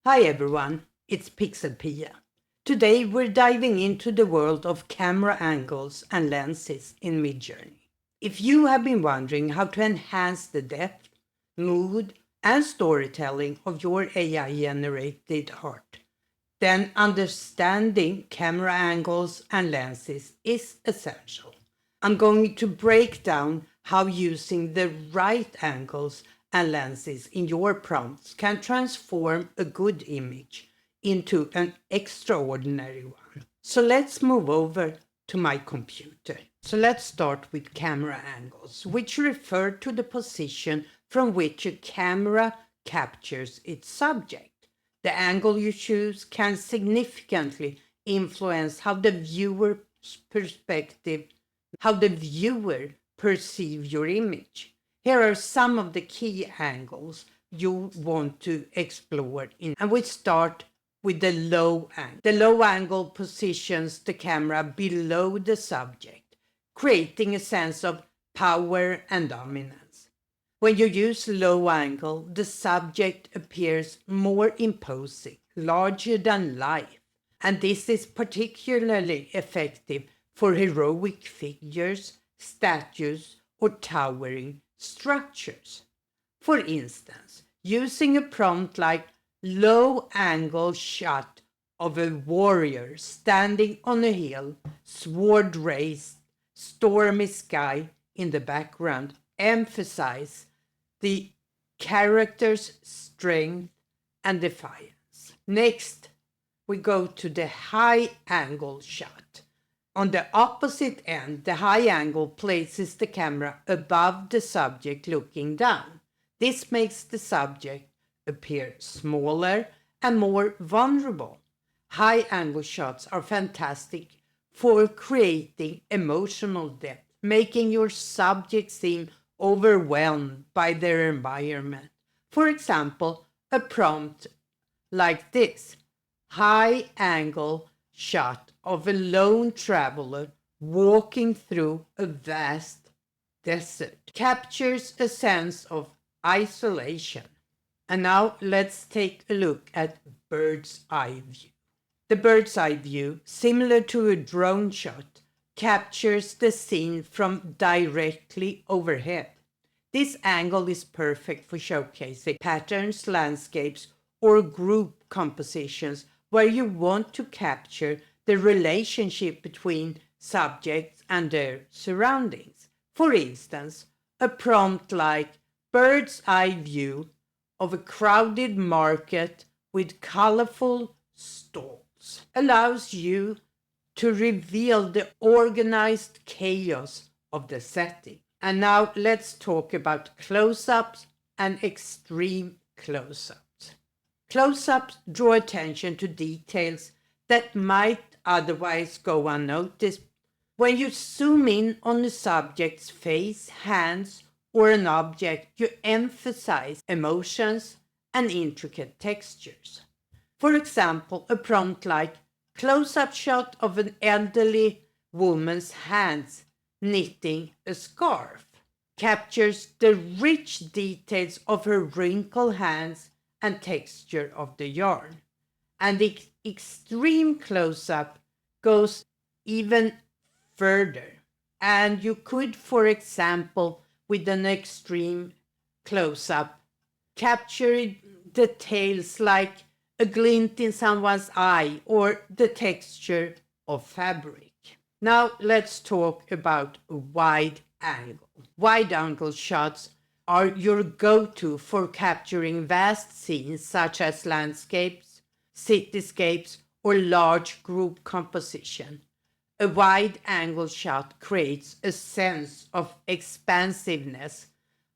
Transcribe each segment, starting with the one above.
Hi everyone, it's PixelPia. Today we're diving into the world of camera angles and lenses in Midjourney. If you have been wondering how to enhance the depth, mood, and storytelling of your AI-generated art, then understanding camera angles and lenses is essential. I'm going to break down how using the right angles and lenses in your prompts can transform a good image into an extraordinary one. So let's move over to my computer. So let's start with camera angles, which refer to the position from which a camera captures its subject. The angle you choose can significantly influence how the viewer perceive your image. Here are some of the key angles you want to explore and we start with the low angle. The low angle positions the camera below the subject, creating a sense of power and dominance. When you use low angle, the subject appears more imposing, larger than life, and this is particularly effective for heroic figures, statues, or towering structures. For instance, using a prompt like low angle shot of a warrior standing on a hill, sword raised, stormy sky in the background emphasize the character's strength and defiance. Next, we go to the high angle shot. On the opposite end, the high angle places the camera above the subject looking down. This makes the subject appear smaller and more vulnerable. High angle shots are fantastic for creating emotional depth, making your subject seem overwhelmed by their environment. For example, a prompt like this: high angle shot of a lone traveler walking through a vast desert captures a sense of isolation. And now let's take a look at bird's eye view. The bird's eye view, similar to a drone shot, captures the scene from directly overhead. This angle is perfect for showcasing patterns, landscapes, or group compositions where you want to capture the relationship between subjects and their surroundings. For instance, a prompt like bird's eye view of a crowded market with colorful stalls allows you to reveal the organized chaos of the setting. And now let's talk about close-ups and extreme close-ups. Close-ups draw attention to details that might otherwise go unnoticed. When you zoom in on the subject's face, hands, or an object, you emphasize emotions and intricate textures. For example, a prompt like close-up shot of an elderly woman's hands knitting a scarf captures the rich details of her wrinkled hands and texture of the yarn. And the extreme close-up goes even further. And you could, for example, with an extreme close-up, capture details like a glint in someone's eye or the texture of fabric. Now let's talk about wide angle. Wide angle shots are your go-to for capturing vast scenes such as landscapes, cityscapes, or large group composition. A wide angle shot creates a sense of expansiveness,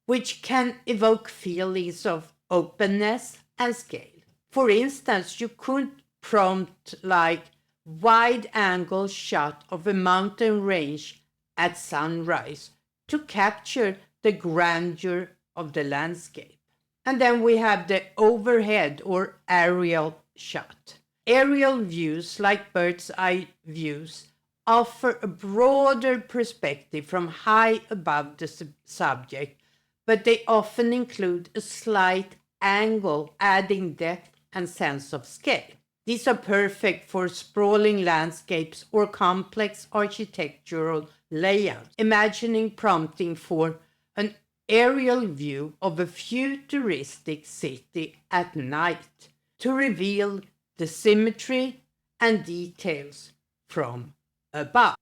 which can evoke feelings of openness and scale. For instance, you could prompt like wide angle shot of a mountain range at sunrise to capture the grandeur of the landscape. And then we have the overhead or aerial shot. Aerial views, like bird's eye views, offer a broader perspective from high above the subject, but they often include a slight angle, adding depth and sense of scale. These are perfect for sprawling landscapes or complex architectural layouts. Imagining prompting for an aerial view of a futuristic city at night to reveal the symmetry and details from above.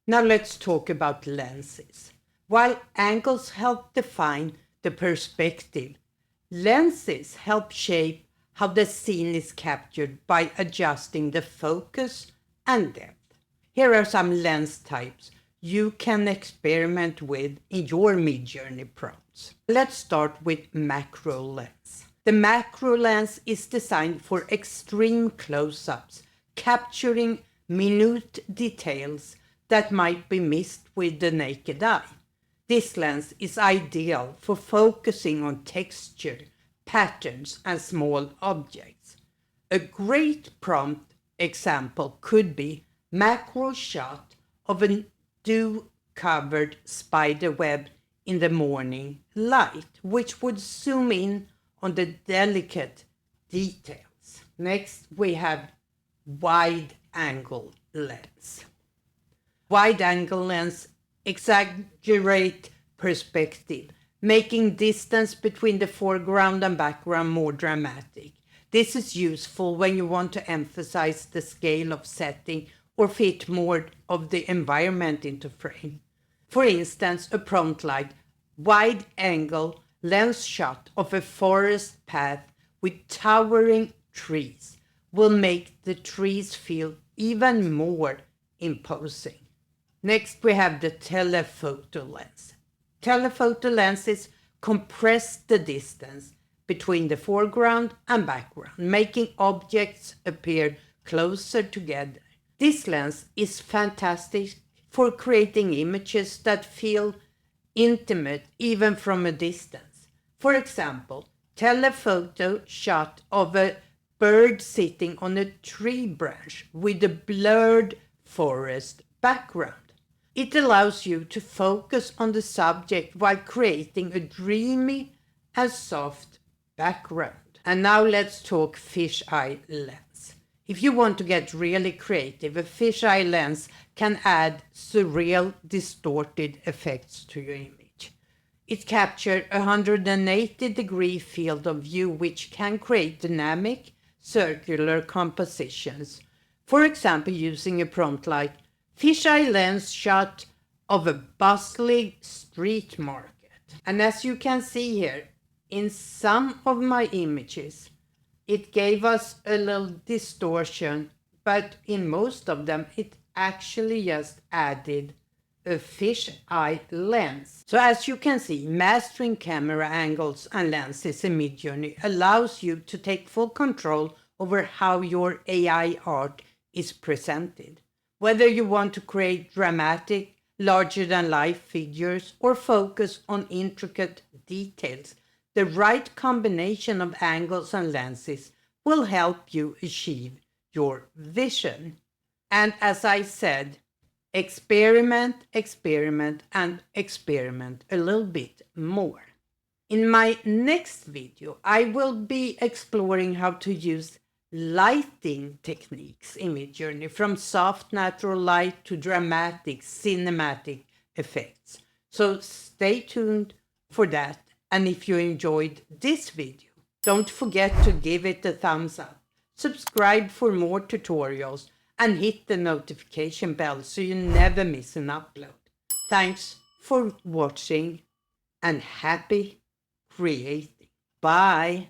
Now let's talk about lenses. While angles help define the perspective, lenses help shape how the scene is captured by adjusting the focus and depth. Here are some lens types you can experiment with in your Midjourney prompts. Let's start with macro lens. The macro lens is designed for extreme close-ups, capturing minute details that might be missed with the naked eye. This lens is ideal for focusing on texture, patterns, and small objects. A great prompt example could be macro shot of a dew-covered spider web in the morning light, which would zoom in on the delicate details. Next, we have wide-angle lens. Wide-angle lens exaggerate perspective, making distance between the foreground and background more dramatic. This is useful when you want to emphasize the scale of setting or fit more of the environment into frame. For instance, a prompt like wide-angle lens shot of a forest path with towering trees will make the trees feel even more imposing. Next, we have the telephoto lens. Telephoto lenses compress the distance between the foreground and background, making objects appear closer together. This lens is fantastic for creating images that feel intimate even from a distance. For example, telephoto shot of a bird sitting on a tree branch with a blurred forest background. It allows you to focus on the subject while creating a dreamy and soft background. And now let's talk fisheye lens. If you want to get really creative, a fisheye lens can add surreal, distorted effects to your image. It captures a 180-degree field of view, which can create dynamic, circular compositions. For example, using a prompt like fisheye lens shot of a bustling street market. And as you can see here, in some of my images, it gave us a little distortion, but in most of them, it actually just added a fisheye lens. So as you can see, mastering camera angles and lenses in Midjourney allows you to take full control over how your AI art is presented. Whether you want to create dramatic, larger-than-life figures or focus on intricate details, the right combination of angles and lenses will help you achieve your vision. And as I said, experiment, experiment, and experiment a little bit more. In my next video, I will be exploring how to use lighting techniques in Midjourney, from soft natural light to dramatic cinematic effects. So stay tuned for that. And if you enjoyed this video, don't forget to give it a thumbs up, subscribe for more tutorials, and hit the notification bell so you never miss an upload. Thanks for watching and happy creating. Bye.